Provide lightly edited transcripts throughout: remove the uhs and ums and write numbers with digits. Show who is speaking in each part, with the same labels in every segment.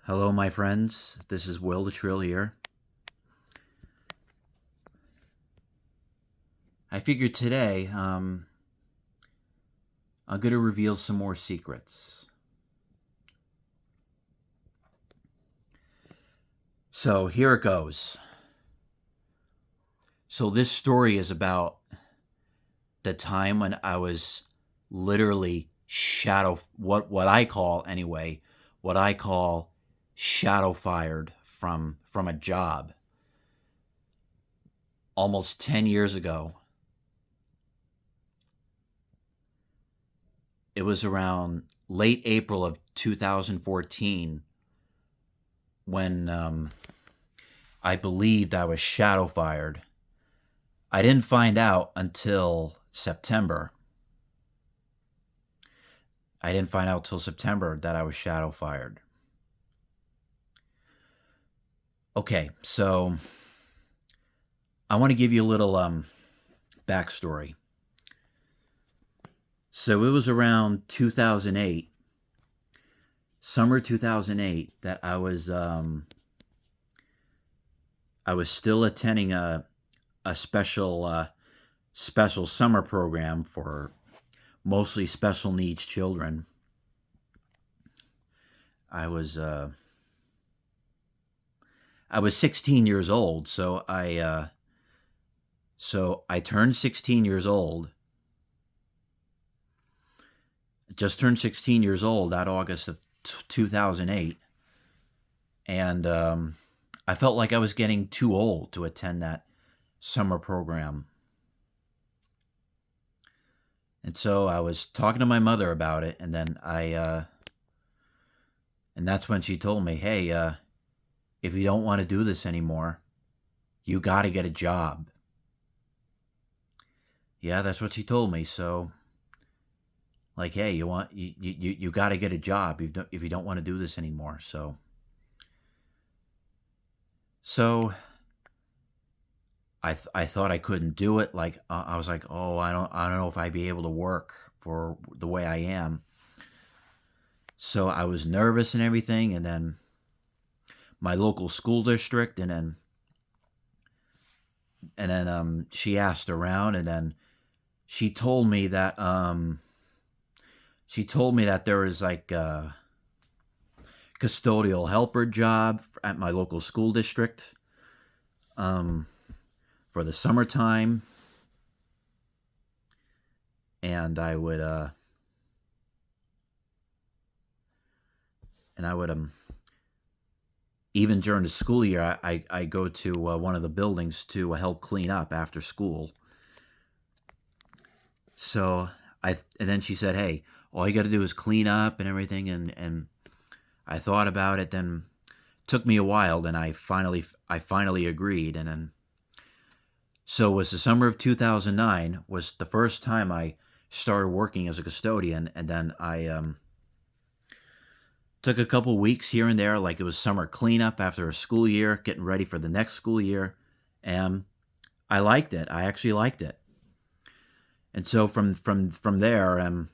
Speaker 1: Hello, my friends. This is Will the Trill here. I figured today I'm going to reveal some more secrets. So here it goes. So this story is about the time when I was literally what I call anyway, what I call shadow fired from a job almost 10 years ago. It was around late April of 2014 when I believed I was shadow fired. I didn't find out until September. I didn't find out till September that I was shadow fired. Okay, so I want to give you a little backstory. So it was around 2008, summer 2008, that I was still attending a special summer program for mostly special needs children. I was 16 years old, so I turned 16 years old. Just turned 16 years old that August of 2008, and I felt like I was getting too old to attend that summer program. And so I was talking to my mother about it, and then and that's when she told me, "Hey, if you don't want to do this anymore, you got to get a job." Yeah, that's what she told me. So, like, hey, you got to get a job if you don't want to do this anymore. So I thought I couldn't do it. Like, I was like, oh, I don't know if I'd be able to work for the way I am. So I was nervous and everything, and then my local school district, and then she asked around, and then she told me that there was like a custodial helper job at my local school district for the summertime, and I would even during the school year, I go to one of the buildings to help clean up after school. So and then she said, "Hey, all you got to do is clean up and everything." And I thought about it. Then it took me a while. Then I finally agreed. And then so it was the summer of 2009 was the first time I started working as a custodian. And then I took a couple weeks here and there, like it was summer cleanup after a school year, getting ready for the next school year, and I liked it. I actually liked it. And so from there,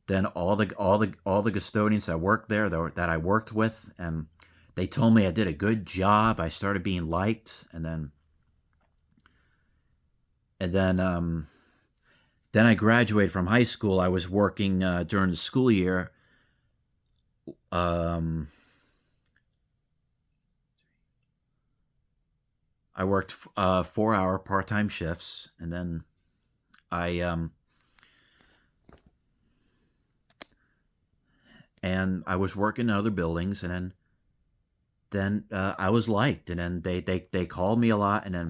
Speaker 1: then all the custodians that worked there that I worked with, and they told me I did a good job. I started being liked, and then I graduated from high school. I was working during the school year. I worked 4-hour part-time shifts, and then I I was working in other buildings, and then I was liked, and then they called me a lot, and then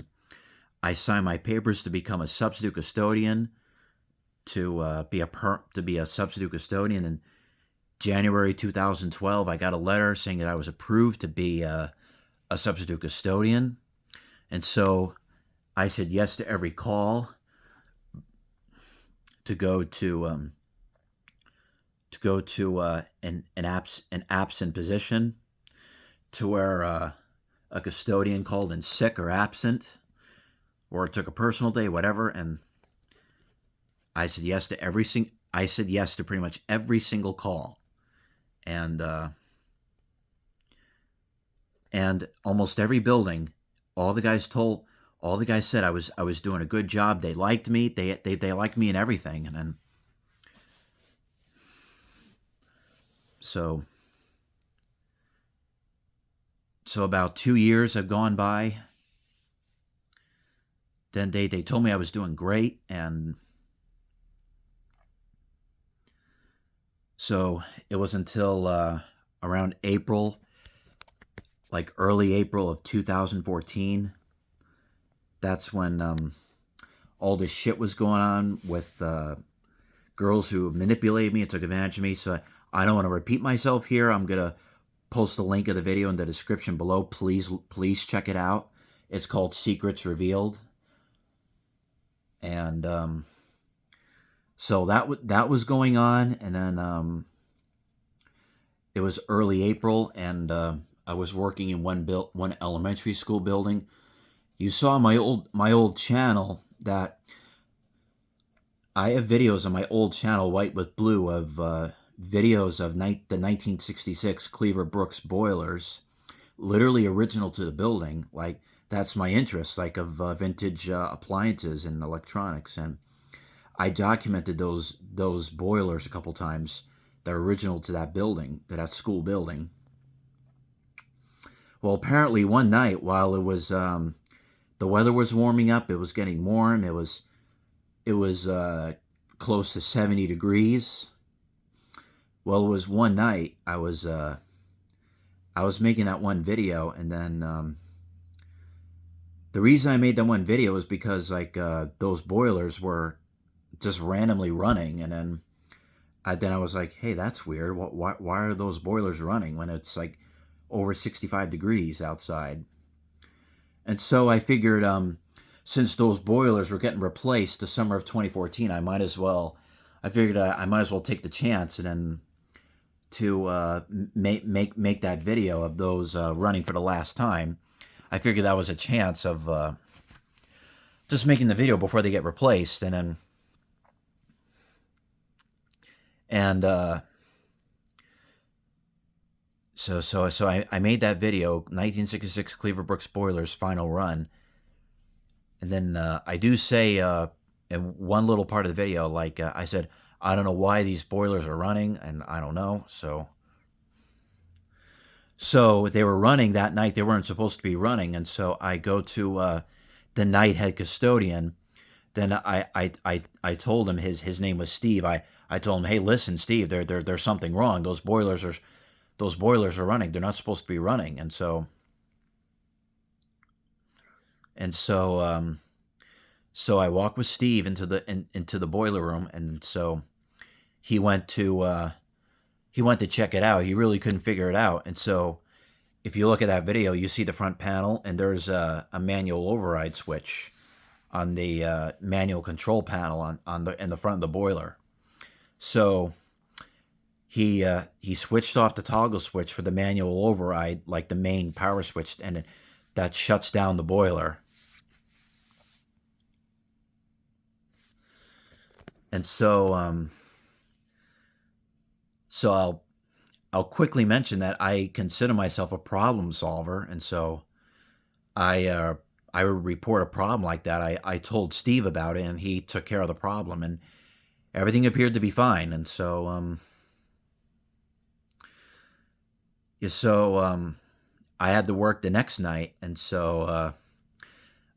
Speaker 1: I signed my papers to become a substitute custodian, to be a substitute custodian. In January 2012, I got a letter saying that I was approved to be a substitute custodian, and so I said yes to every call to go to an absent position, to where a custodian called in sick or absent, or took a personal day, whatever, and I said yes to I said yes to pretty much every single call, and And almost every building, all the guys told, all the guys said I was doing a good job. They liked me. They liked me and everything. And then so so about 2 years have gone by. Then they told me I was doing great, and so it was until around April, like early April of 2014. That's when all this shit was going on with girls who manipulated me and took advantage of me. So I don't want to repeat myself here. I'm gonna post a link of the video in the description below. Please check it out. It's called Secrets Revealed. And so that was going on, and then it was early April, and I was working in one elementary school building. You saw my old channel that I have videos on my old channel, White with Blue, of videos of the 1966 Cleaver Brooks boilers, literally original to the building. Like, that's my interest, like, of vintage appliances and electronics. And I documented those boilers a couple times that are original to that building, to that school building. Well, apparently one night while it was the weather was warming up, it was getting warm. It was close to 70 degrees. Well, it was one night I was making that one video, and then the reason I made that one video is because, like, those boilers were just randomly running, and then I was like, hey, that's weird. Why are those boilers running when it's like over 65 degrees outside? And so I figured, since those boilers were getting replaced the summer of 2014, I figured I might as well take the chance and then to make that video of those running for the last time. I figured that was a chance of just making the video before they get replaced, and then so I made that video, 1966 Cleaver Brooks boilers final run, and then I do say in one little part of the video, like I said, I don't know why these boilers are running, and I don't know. So they were running that night. They weren't supposed to be running, and so I go to the night head custodian. Then I told him, his name was Steve. I told him, hey, listen, Steve, there's something wrong. Those boilers are running. They're not supposed to be running. And so I walked with Steve into the boiler room, and so he went to check it out. He really couldn't figure it out. And so if you look at that video, you see the front panel, and there's a manual override switch on the manual control panel in the front of the boiler. So he switched off the toggle switch for the manual override, like the main power switch, and that shuts down the boiler. And so I'll quickly mention that I consider myself a problem solver, and so I would report a problem like that. I told Steve about it, and he took care of the problem, and everything appeared to be fine. And so I had to work the next night, and so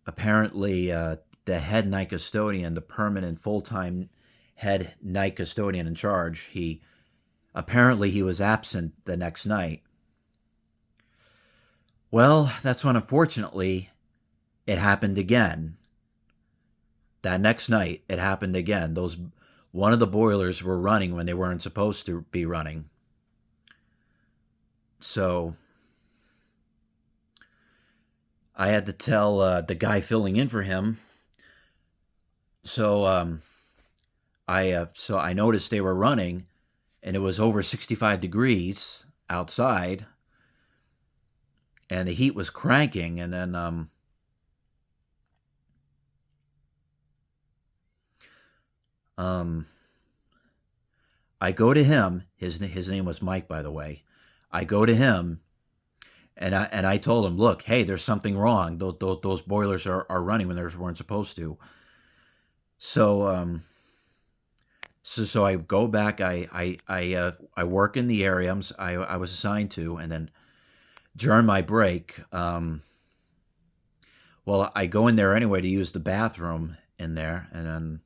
Speaker 1: apparently the head night custodian, the permanent full-time head night custodian in charge, he was absent the next night. Well, that's when, unfortunately, it happened again. That next night, it happened again. One of the boilers were running when they weren't supposed to be running. So I had to tell the guy filling in for him. So I noticed they were running, and it was over 65 degrees outside, and the heat was cranking. And then I go to him. His name was Mike, by the way. I go to him, And I told him, look, hey, there's something wrong. Those boilers are running when they weren't supposed to. So so I go back. I work in the area I was assigned to, and then during my break, well, I go in there anyway to use the bathroom in there, and then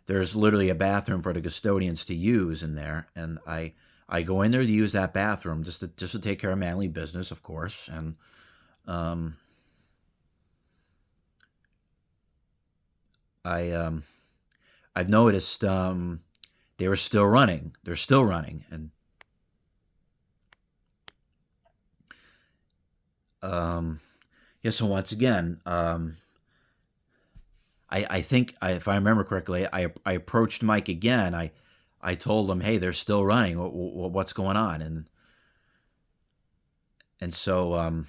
Speaker 1: there's literally a bathroom for the custodians to use in there, and I go in there to use that bathroom just to take care of manly business, of course, and um, I I've noticed they were still running. They're still running, and um, yeah. So once again, I think if I remember correctly, I approached Mike again. I told him, hey, they're still running. What's going on? And so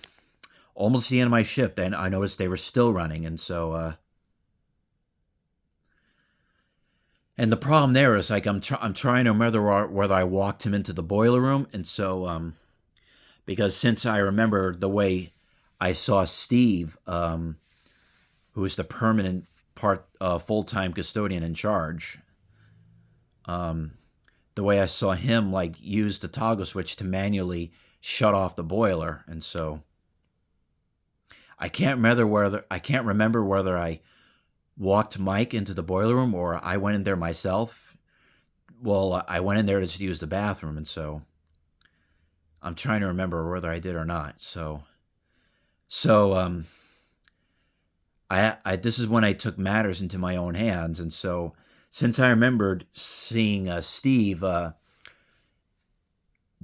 Speaker 1: almost the end of my shift, I noticed they were still running, and so and the problem there is like I'm trying to remember whether I walked him into the boiler room, and so because since I remember the way I saw Steve, who is the permanent part full time custodian in charge, um, the way I saw him like use the toggle switch to manually shut off the boiler, and so I can't remember whether I walked Mike into the boiler room or I went in there myself. Well, I went in there to just use the bathroom, and so I'm trying to remember whether I did or not. So I this is when I took matters into my own hands, and so since I remembered seeing Steve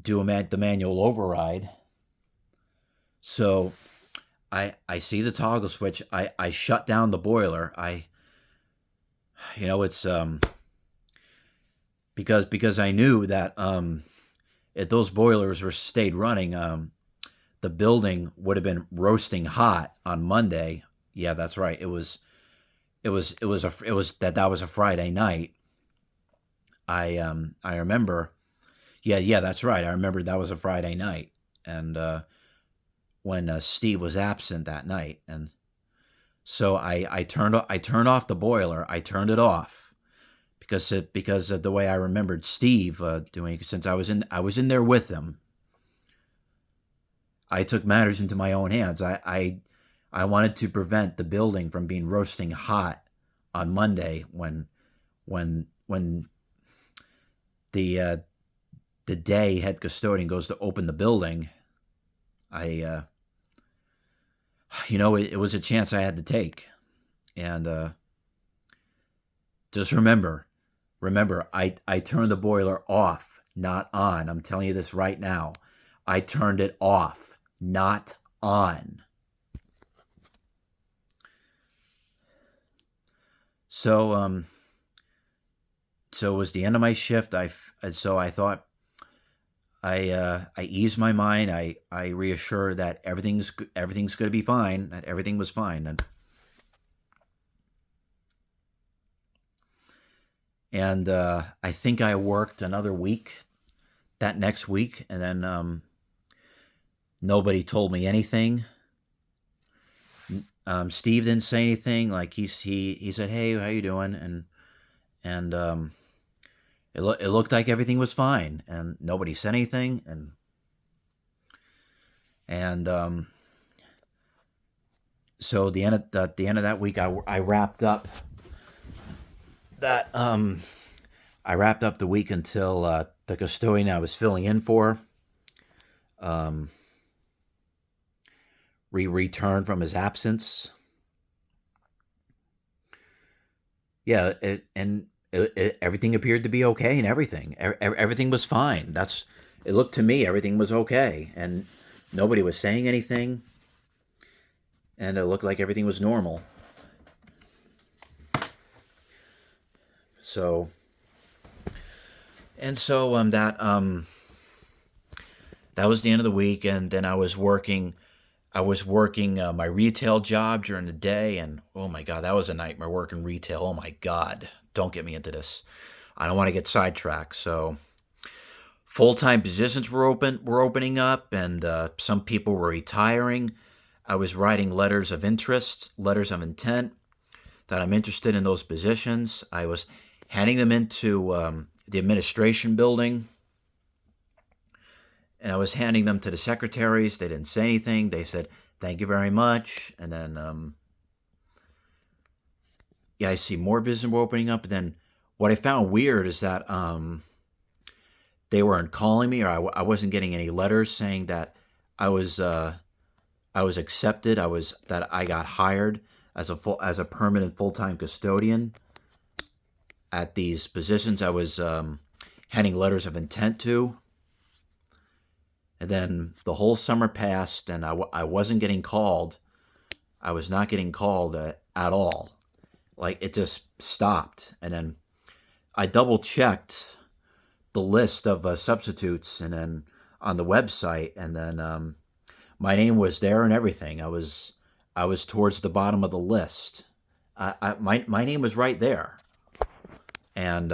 Speaker 1: do the manual override, so I see the toggle switch. I shut down the boiler. It's because I knew that if those boilers were stayed running, the building would have been roasting hot on Monday. Yeah, that's right. That was a Friday night. I remember. Yeah, that's right. I remember that was a Friday night, and when Steve was absent that night, and so I turned off the boiler. I turned it off because of the way I remembered Steve doing it. Since I was in there with him, I took matters into my own hands. I wanted to prevent the building from being roasting hot on Monday when the the day head custodian goes to open the building. I it was a chance I had to take, and just remember, I turned the boiler off, not on. I'm telling you this right now. I turned it off, not on. So so it was the end of my shift. So I thought I eased my mind. I reassured that everything's going to be fine. That everything was fine, and I think I worked another week that next week, and then nobody told me anything. Steve didn't say anything. Like he said, "Hey, how you doing?" And it looked like everything was fine, and nobody said anything, and so the end of that week, I wrapped up that I wrapped up the week until the custodian I was filling in for um, returned from his absence. Yeah, everything appeared to be okay, and everything was fine. It looked to me everything was okay, and nobody was saying anything, and it looked like everything was normal. So that was the end of the week, and then I was working my retail job during the day, and oh my god, that was a nightmare working retail. Oh my god, don't get me into this. I don't want to get sidetracked. So full-time positions were opening up, and some people were retiring. I was writing letters of interest, letters of intent that I'm interested in those positions. I was handing them into the administration building, and I was handing them to the secretaries. They didn't say anything. They said, "Thank you very much." And then, yeah, I see more business were opening up. And then what I found weird is that they weren't calling me, or I wasn't getting any letters saying that I was accepted. That I got hired as a permanent full-time custodian at these positions I was handing letters of intent to. And then the whole summer passed, and I wasn't getting called. I was not getting called at all. Like, it just stopped. And then I double checked the list of substitutes, and then on the website, and then my name was there and everything. I was towards the bottom of the list. My name was right there, and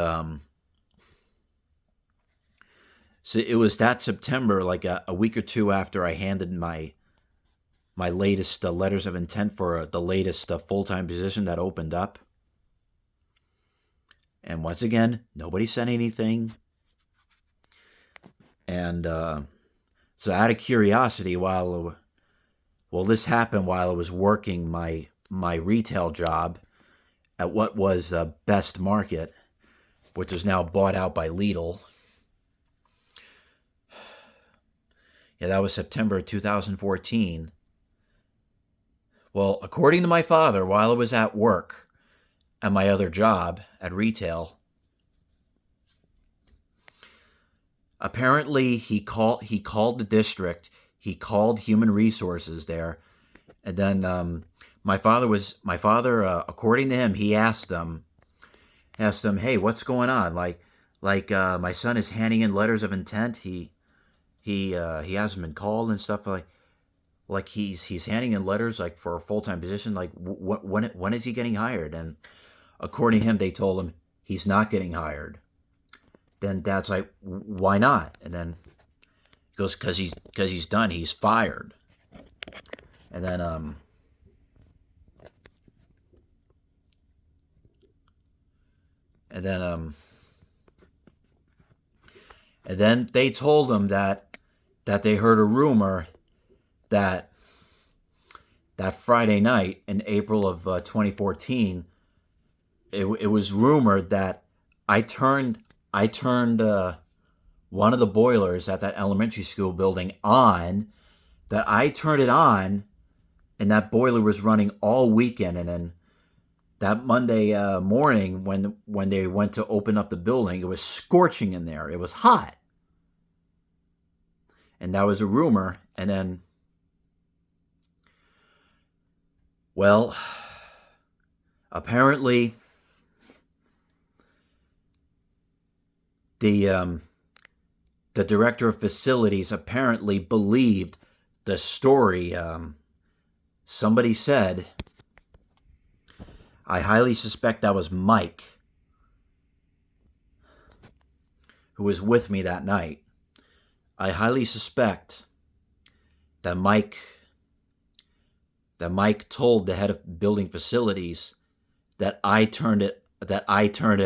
Speaker 1: so it was that September, like a week or two after I handed my latest letters of intent for the latest full-time position that opened up. And once again, nobody said anything. And so out of curiosity, this happened while I was working my retail job at what was Best Market, which is now bought out by Lidl. Yeah, that was September 2014. Well, according to my father, while I was at work at my other job at retail, apparently he called the district, he called human resources there, and then my father, according to him, he asked them, "Hey, what's going on? Like my son is handing in letters of intent. He hasn't been called and stuff, like he's handing in letters like for a full-time position. Like when is he getting hired?" And according to him, they told him he's not getting hired. Then Dad's like, "Why not?" And then he goes, "Cause he's done. He's fired." And then and then they told him that they heard a rumor that Friday night in April of 2014, it was rumored that I turned one of the boilers at that elementary school building on, that I turned it on, and that boiler was running all weekend. And then that Monday morning, when they went to open up the building, it was scorching in there. It was hot. And that was a rumor. And then, well, apparently the director of facilities apparently believed the story. Somebody said, I highly suspect that was Mike, who was with me that night. I highly suspect that Mike told the head of building facilities that I turned it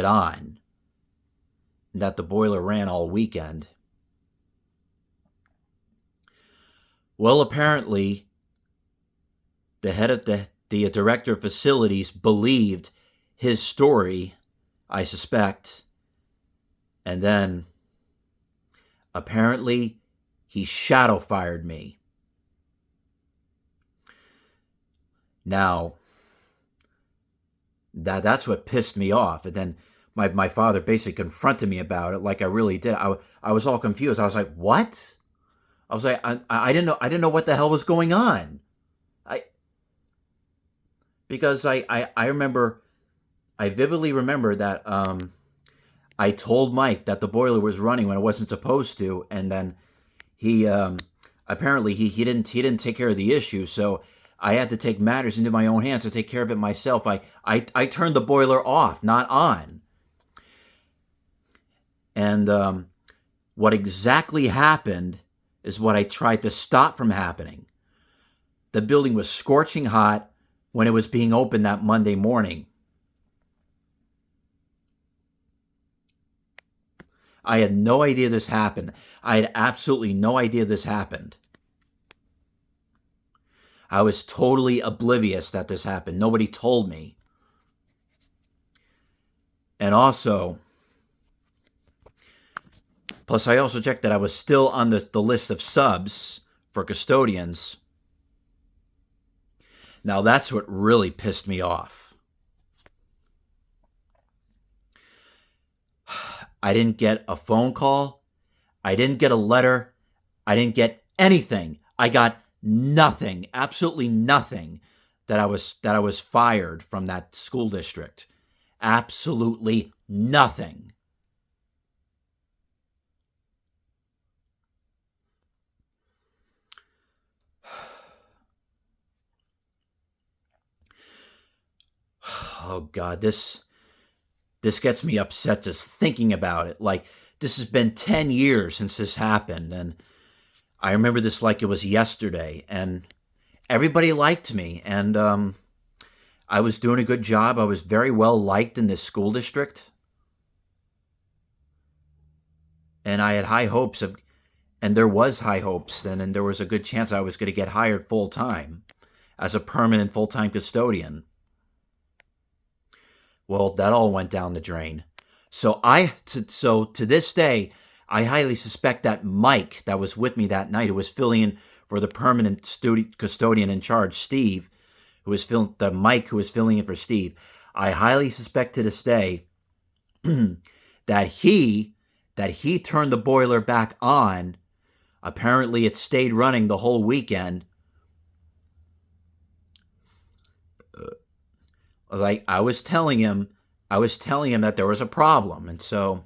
Speaker 1: on, and that the boiler ran all weekend. Well, apparently, the head of the director of facilities believed his story, I suspect, and then apparently he shadow fired me. Now, that's what pissed me off. And then my father basically confronted me about it, like I really did. I was all confused. I was like, "What?" I was like, I didn't know what the hell was going on. Because I remember, I vividly remember that I told Mike that the boiler was running when it wasn't supposed to, and then he apparently he didn't take care of the issue, so I had to take matters into my own hands to take care of it myself. I turned the boiler off, not on. And what exactly happened is what I tried to stop from happening. The building was scorching hot when it was being opened that Monday morning. I had no idea this happened. I had absolutely no idea this happened. I was totally oblivious that this happened. Nobody told me. And also, plus I also checked that I was still on the list of subs for custodians. Now that's what really pissed me off. I didn't get a phone call. I didn't get a letter. I didn't get anything. I got nothing, absolutely nothing that I was fired from that school district. Absolutely nothing. Oh God, this gets me upset just thinking about it. Like, this has been 10 years since this happened, and I remember this like it was yesterday, and everybody liked me, and I was doing a good job. I was very well liked in this school district, and I had high hopes of, and there was high hopes, and there was a good chance I was going to get hired full time as a permanent full time custodian. Well, that all went down the drain. So to this day, I highly suspect that Mike that was with me that night, who was filling in for the permanent custodian in charge, Steve, Mike who was filling in for Steve, I highly suspect to this day that he turned the boiler back on. Apparently, it stayed running the whole weekend. Like I was telling him that there was a problem, and so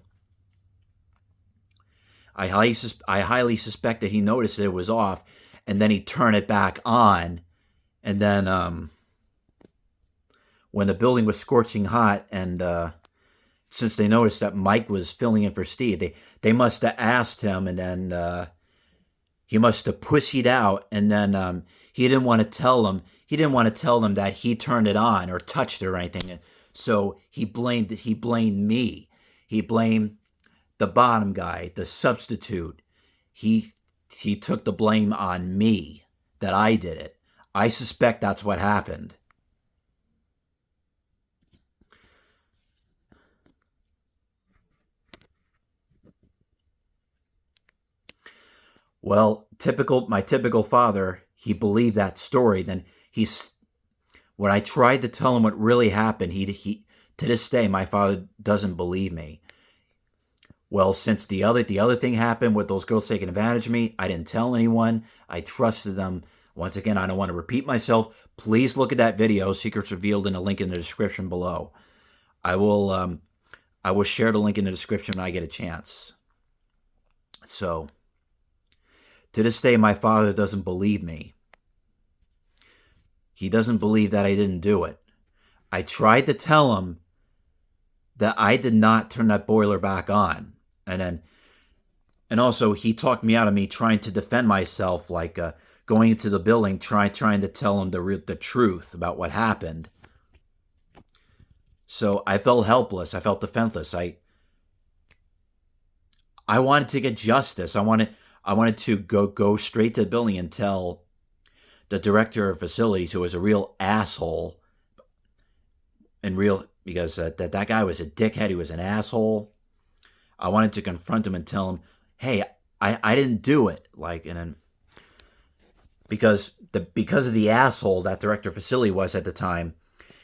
Speaker 1: I highly suspect that he noticed that it was off, and then he turned it back on, and then when the building was scorching hot, and since they noticed that Mike was filling in for Steve, they must have asked him, and then he must have pussied out, and then he didn't want to tell them. He didn't want to tell them that he turned it on or touched it or anything. So he blamed me. He blamed the bottom guy, the substitute. He took the blame on me that I did it. I suspect that's what happened. Well, my typical father, he believed that story. Then when I tried to tell him what really happened, he to this day, my father doesn't believe me. Well, since the other thing happened with those girls taking advantage of me, I didn't tell anyone. I trusted them. Once again, I don't want to repeat myself. Please look at that video, Secrets Revealed, in the link in the description below. I will share the link in the description when I get a chance. So, to this day, my father doesn't believe me. He doesn't believe that I didn't do it. I tried to tell him that I did not turn that boiler back on. And also he talked me out of me trying to defend myself, like going into the building, trying to tell him the truth about what happened. So I felt helpless. I felt defenseless. I wanted to get justice. I wanted to go straight to the building and tell the director of facilities, who was a real asshole, because that guy was a dickhead. He was an asshole. I wanted to confront him and tell him, hey, I didn't do it. Because of the asshole that director of facility was at the time,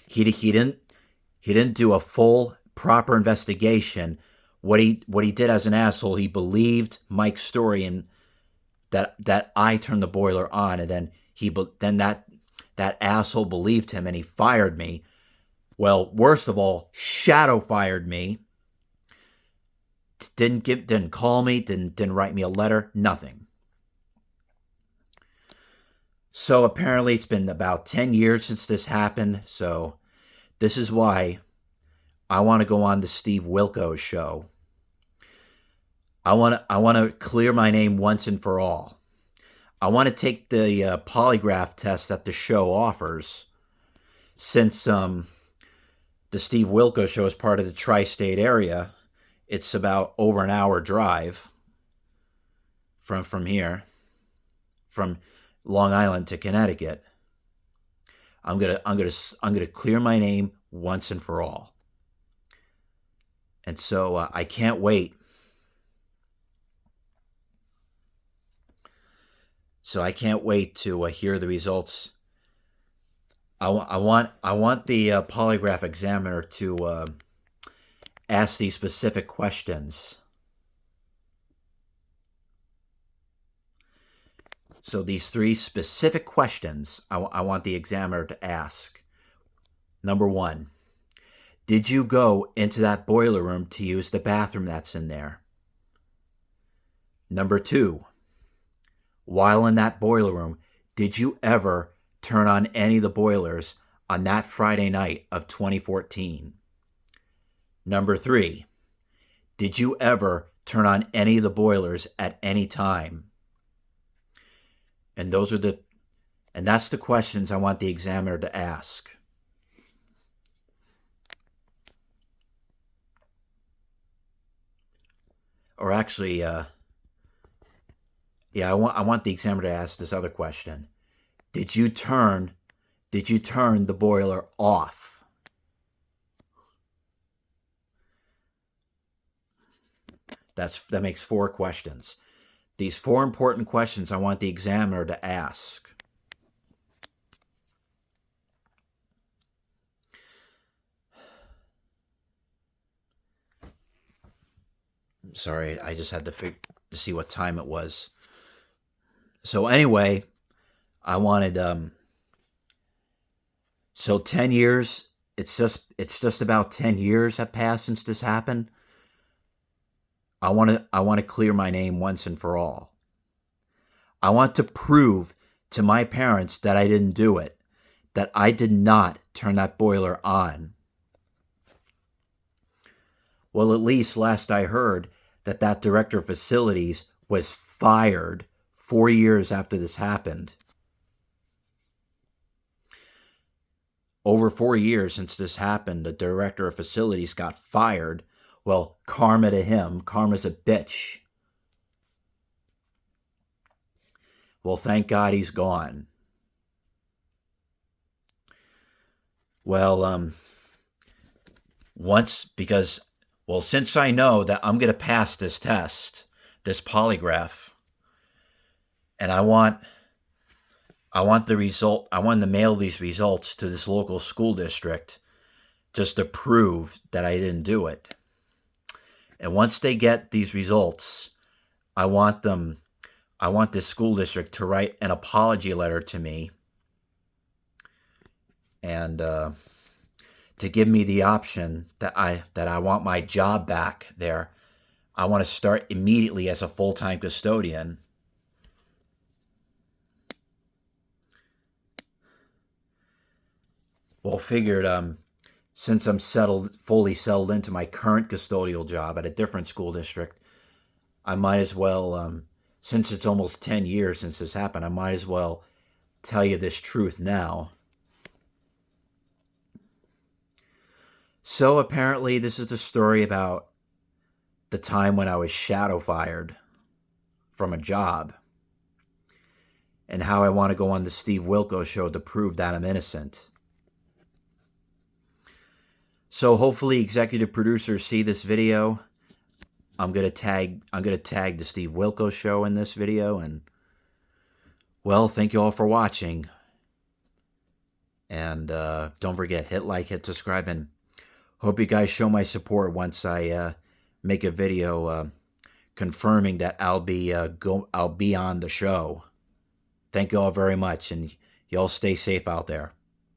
Speaker 1: he didn't do a full proper investigation. What he did as an asshole, he believed Mike's story and that I turned the boiler on, and then that asshole believed him and he fired me. Well, worst of all, shadow fired me. Didn't call me, didn't write me a letter, nothing. So apparently it's been about 10 years since this happened. So this is why I want to go on the Steve Wilkos show. I want to clear my name once and for all. I want to take the polygraph test that the show offers, since the Steve Wilkos Show is part of the tri-state area. It's about over an hour drive from here, from Long Island to Connecticut. I'm gonna clear my name once and for all, and so I can't wait. So I can't wait to hear the results. I want the polygraph examiner to ask these specific questions. So these 3 specific questions I want the examiner to ask. Number 1, did you go into that boiler room to use the bathroom that's in there? Number 2, while in that boiler room, did you ever turn on any of the boilers on that Friday night of 2014? Number 3, did you ever turn on any of the boilers at any time? And that's the questions I want the examiner to ask. Or actually, I want the examiner to ask this other question. Did you turn the boiler off? That makes 4 questions. These 4 important questions I want the examiner to ask. Sorry, I just had to see what time it was. So anyway, I wanted so 10 years, it's just about 10 years have passed since this happened. I want to clear my name once and for all. I want to prove to my parents that I didn't do it, that I did not turn that boiler on. Well, at least last I heard that director of facilities was fired 4 years after this happened. Over 4 years since this happened, the director of facilities got fired. Well, karma to him. Karma's a bitch. Well, thank God he's gone. Well, since I know that I'm going to pass this test, this polygraph, and I want the result, I want to mail these results to this local school district just to prove that I didn't do it. And once they get these results, I want this school district to write an apology letter to me and to give me the option that I want my job back there. I want to start immediately as a full-time custodian. Well, figured since I'm fully settled into my current custodial job at a different school district, I might as well, since it's almost 10 years since this happened, I might as well tell you this truth now. So apparently this is the story about the time when I was shadow fired from a job and how I want to go on the Steve Wilkos Show to prove that I'm innocent. So hopefully executive producers see this video. I'm gonna tag the Steve Wilkos Show in this video, and well, thank you all for watching. And don't forget, hit like, hit subscribe, and hope you guys show my support once I make a video confirming that I'll be on the show. Thank you all very much, and y'all stay safe out there.